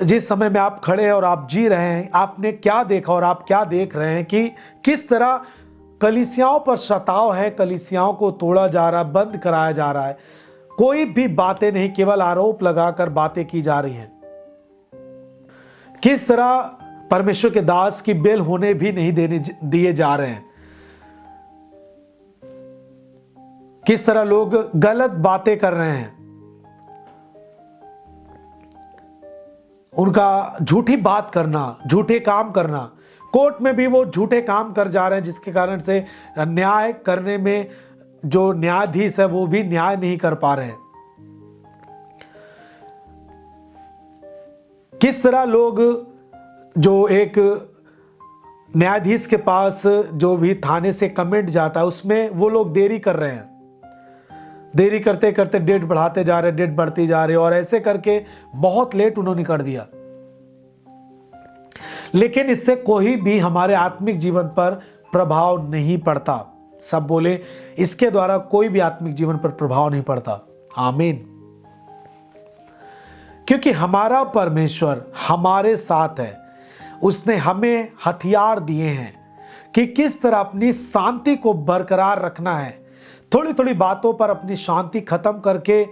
जिस समय में आप खड़े हैं और आप जी रहे हैं, आपने क्या देखा और आप क्या देख रहे हैं कि किस तरह कलीसियाओं पर सताव है, कलीसियाओं को तोड़ा जा रहा है, बंद कराया जा रहा है। कोई भी बातें नहीं, केवल आरोप लगाकर बातें की जा रही हैं। किस तरह परमेश्वर के दास की बेल होने भी नहीं दिए जा रहे हैं। किस तरह लोग गलत बातें कर रहे हैं, उनका झूठी बात करना, झूठे काम करना। कोर्ट में भी वो झूठे काम कर जा रहे हैं, जिसके कारण से न्याय करने में जो न्यायाधीश है वो भी न्याय नहीं कर पा रहे हैं। किस तरह लोग जो एक न्यायाधीश के पास जो भी थाने से कमेंट जाता है उसमें वो लोग देरी कर रहे हैं, देरी करते करते डेट बढ़ाते जा रहे, डेट बढ़ती जा रही, और ऐसे करके बहुत लेट उन्होंने कर दिया। लेकिन इससे कोई भी हमारे आत्मिक जीवन पर प्रभाव नहीं पड़ता। सब बोले, इसके द्वारा कोई भी आत्मिक जीवन पर प्रभाव नहीं पड़ता। आमीन। क्योंकि हमारा परमेश्वर हमारे साथ है। उसने हमें हथियार दिए हैं कि किस तरह अपनी शांति को बरकरार रखना है। थोड़ी थोड़ी बातों पर अपनी शांति खत्म करके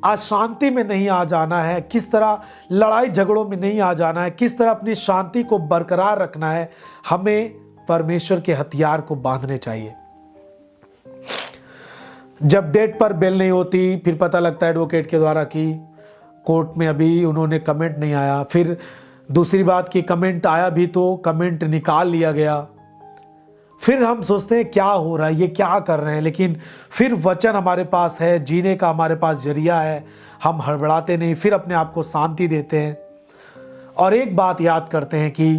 अशांति में नहीं आ जाना है, किस तरह लड़ाई झगड़ों में नहीं आ जाना है, किस तरह अपनी शांति को बरकरार रखना है। हमें परमेश्वर के हथियार को बांधने चाहिए। जब डेट पर बेल नहीं होती, फिर पता लगता है एडवोकेट के द्वारा कि कोर्ट में अभी उन्होंने कमेंट नहीं आया। फिर दूसरी बात कि कमेंट आया भी तो कमेंट निकाल लिया गया। फिर हम सोचते हैं क्या हो रहा है, ये क्या कर रहे हैं। लेकिन फिर वचन हमारे पास है, जीने का हमारे पास जरिया है, हम हड़बड़ाते नहीं, फिर अपने आप को शांति देते हैं। और एक बात याद करते हैं कि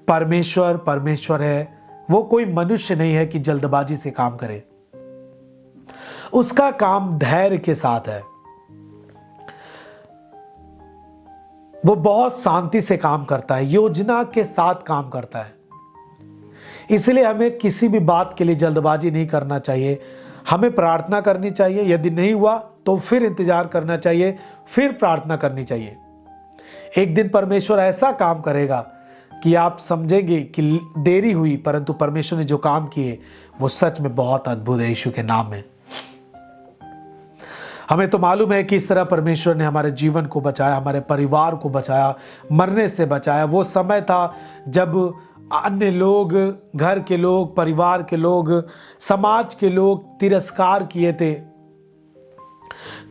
परमेश्वर परमेश्वर है, वो कोई मनुष्य नहीं है कि जल्दबाजी से काम करे। उसका काम धैर्य के साथ है, वो बहुत शांति से काम करता है, योजना के साथ काम करता है। इसलिए हमें किसी भी बात के लिए जल्दबाजी नहीं करना चाहिए। हमें प्रार्थना करनी चाहिए, यदि नहीं हुआ तो फिर इंतजार करना चाहिए, फिर प्रार्थना करनी चाहिए। एक दिन परमेश्वर ऐसा काम करेगा कि आप समझेंगे कि देरी हुई, परंतु परमेश्वर ने जो काम किए वो सच में बहुत अद्भुत है। यीशु के नाम में हमें तो मालूम है कि इस तरह परमेश्वर ने हमारे जीवन को बचाया, हमारे परिवार को बचाया, मरने से बचाया। वो समय था जब अन्य लोग, घर के लोग, परिवार के लोग, समाज के लोग तिरस्कार किए थे।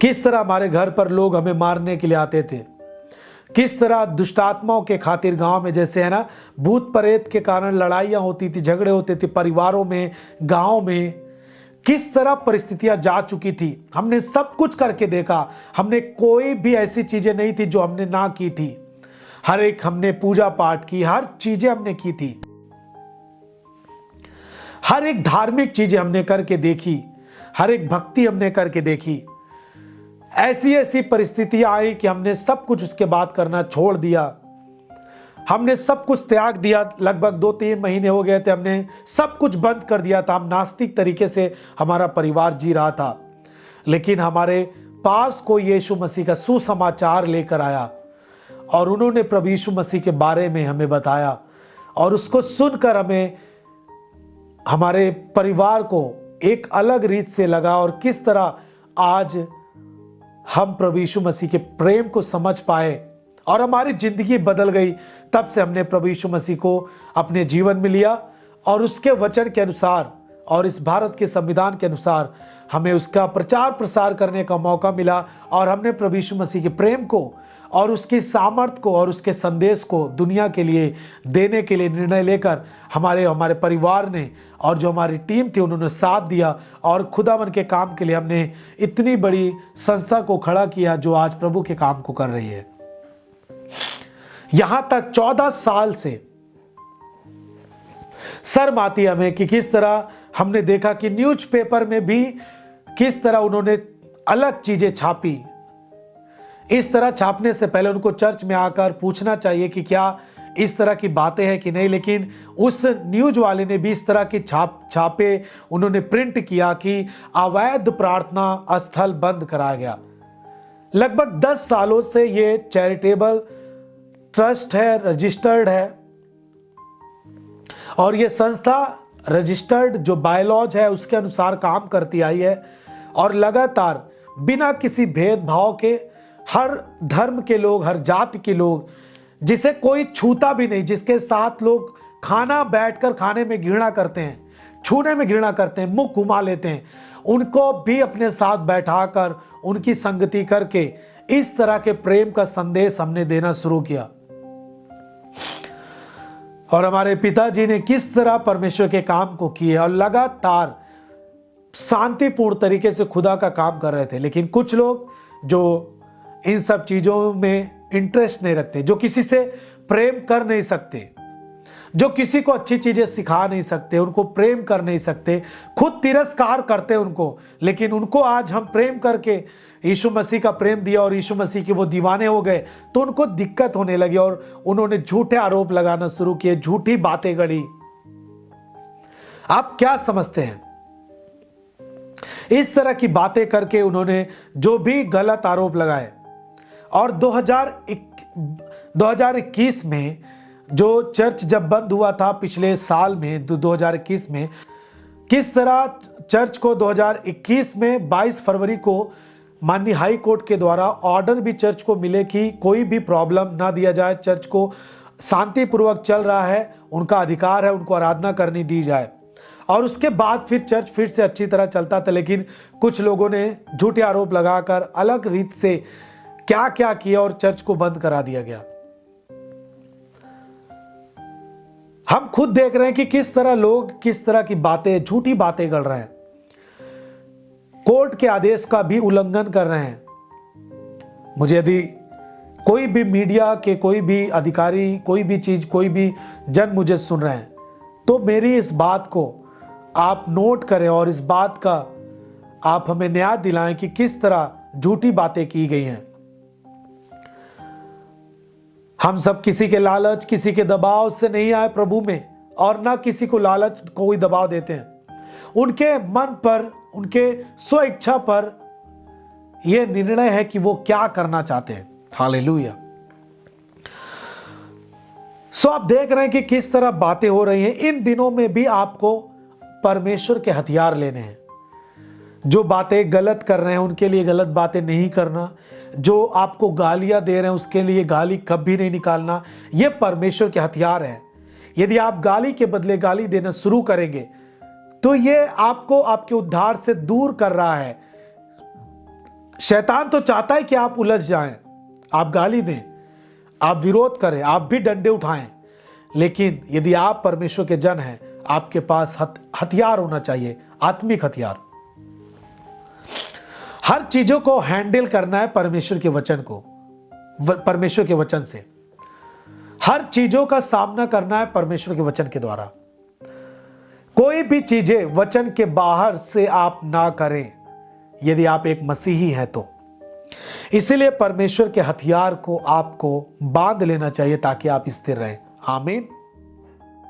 किस तरह हमारे घर पर लोग हमें मारने के लिए आते थे, किस तरह दुष्टात्माओं के खातिर गांव में, जैसे है ना, भूत प्रेत के कारण लड़ाइयां होती थी, झगड़े होते थे परिवारों में, गांव में। किस तरह परिस्थितियां जा चुकी थी, हमने सब कुछ करके देखा। हमने कोई भी ऐसी चीजें नहीं थी जो हमने ना की थी। हर एक हमने पूजा पाठ की, हर चीजें हमने की थी, हर एक धार्मिक चीजें हमने करके देखी, हर एक भक्ति हमने करके देखी। ऐसी ऐसी परिस्थितियां आई कि हमने सब कुछ उसके बाद करना छोड़ दिया। हमने सब कुछ त्याग दिया। लगभग 2-3 महीने हो गए थे, हमने सब कुछ बंद कर दिया था। हम नास्तिक तरीके से हमारा परिवार जी रहा था। लेकिन हमारे पास कोई यीशु मसीह का सुसमाचार लेकर आया और उन्होंने प्रभु यीशु मसीह के बारे में हमें बताया, और उसको सुनकर हमें, हमारे परिवार को एक अलग रीत से लगा। और किस तरह आज हम प्रभु यीशु मसीह के प्रेम को समझ पाए और हमारी जिंदगी बदल गई। तब से हमने प्रभु यीशु मसीह को अपने जीवन में लिया और उसके वचन के अनुसार और इस भारत के संविधान के अनुसार हमें उसका प्रचार प्रसार करने का मौका मिला। और हमने प्रभु यीशु मसीह के प्रेम को और उसकी सामर्थ को और उसके संदेश को दुनिया के लिए देने के लिए निर्णय लेकर हमारे परिवार ने और जो हमारी टीम थी उन्होंने साथ दिया। और खुदावन के काम के लिए हमने इतनी बड़ी संस्था को खड़ा किया जो आज प्रभु के काम को कर रही है। यहां तक 14 साल से शर्म आती हमें कि किस तरह हमने देखा कि न्यूज़पेपर में भी किस तरह उन्होंने अलग चीजें छापी। इस तरह छापने से पहले उनको चर्च में आकर पूछना चाहिए कि क्या इस तरह की बातें हैं कि नहीं। लेकिन उस न्यूज वाले ने भी इस तरह की छापे उन्होंने प्रिंट किया कि अवैध प्रार्थना स्थल बंद कराया गया। लगभग 10 सालों से ये चैरिटेबल ट्रस्ट है, रजिस्टर्ड है, और ये संस्था रजिस्टर्ड जो बायलॉज है उसके अनुसार काम करती आई है, और लगातार बिना किसी भेदभाव के हर धर्म के लोग, हर जाति के लोग, जिसे कोई छूता भी नहीं, जिसके साथ लोग खाना बैठकर खाने में घृणा करते हैं, छूने में घृणा करते हैं, मुंह घुमा लेते हैं, उनको भी अपने साथ बैठाकर उनकी संगति करके इस तरह के प्रेम का संदेश हमने देना शुरू किया। और हमारे पिताजी ने किस तरह परमेश्वर के काम को किए और लगातार शांतिपूर्ण तरीके से खुदा का काम कर रहे थे। लेकिन कुछ लोग जो इन सब चीजों में इंटरेस्ट नहीं रखते, जो किसी से प्रेम कर नहीं सकते, जो किसी को अच्छी चीजें सिखा नहीं सकते, उनको प्रेम कर नहीं सकते, खुद तिरस्कार करते उनको, लेकिन उनको आज हम प्रेम करके यीशु मसीह का प्रेम दिया और यीशु मसीह के वो दीवाने हो गए, तो उनको दिक्कत होने लगी और उन्होंने झूठे आरोप लगाना शुरू किए, झूठी बातें गढ़ी। आप क्या समझते हैं? इस तरह की बातें करके उन्होंने जो भी गलत आरोप लगाए, और 2021 में जो चर्च जब बंद हुआ था पिछले साल में 2021 में, किस तरह चर्च को 2021 में 22 फरवरी को माननीय हाई कोर्ट के द्वारा ऑर्डर भी चर्च को मिले कि कोई भी प्रॉब्लम ना दिया जाए, चर्च को शांतिपूर्वक चल रहा है, उनका अधिकार है, उनको आराधना करनी दी जाए। और उसके बाद फिर चर्च फिर से अच्छी तरह चलता था, लेकिन कुछ लोगों ने झूठे आरोप लगाकर अलग रीत से क्या क्या किया और चर्च को बंद करा दिया गया। हम खुद देख रहे हैं कि किस तरह लोग किस तरह की बातें, झूठी बातें गढ़ रहे हैं, कोर्ट के आदेश का भी उल्लंघन कर रहे हैं। मुझे यदि कोई भी मीडिया के कोई भी अधिकारी, कोई भी चीज, कोई भी जन मुझे सुन रहे हैं, तो मेरी इस बात को आप नोट करें और इस बात का आप हमें न्याय दिलाएं कि किस तरह झूठी बातें की गई हैं। हम सब किसी के लालच, किसी के दबाव से नहीं आए प्रभु में, और ना किसी को लालच, कोई दबाव देते हैं। उनके मन पर, उनके स्व इच्छा पर यह निर्णय है कि वो क्या करना चाहते हैं। हालेलुया। सो आप देख रहे हैं कि किस तरह बातें हो रही हैं। इन दिनों में भी आपको परमेश्वर के हथियार लेने हैं। जो बातें गलत कर रहे हैं उनके लिए गलत बातें नहीं करना, जो आपको गालियां दे रहे हैं उसके लिए गाली कभी नहीं निकालना। ये परमेश्वर के हथियार हैं। यदि आप गाली के बदले गाली देना शुरू करेंगे तो ये आपको आपके उद्धार से दूर कर रहा है। शैतान तो चाहता है कि आप उलझ जाएं, आप गाली दें, आप विरोध करें, आप भी डंडे उठाएं। लेकिन यदि आप परमेश्वर के जन हैं, आपके पास हथियार होना चाहिए, आत्मिक हथियार। हर चीजों को हैंडल करना है परमेश्वर के वचन को, परमेश्वर के वचन से। हर चीजों का सामना करना है परमेश्वर के वचन के द्वारा। कोई भी चीजें वचन के बाहर से आप ना करें, यदि आप एक मसीही हैं तो। इसीलिए परमेश्वर के हथियार को आपको बांध लेना चाहिए ताकि आप स्थिर रहें। आमीन।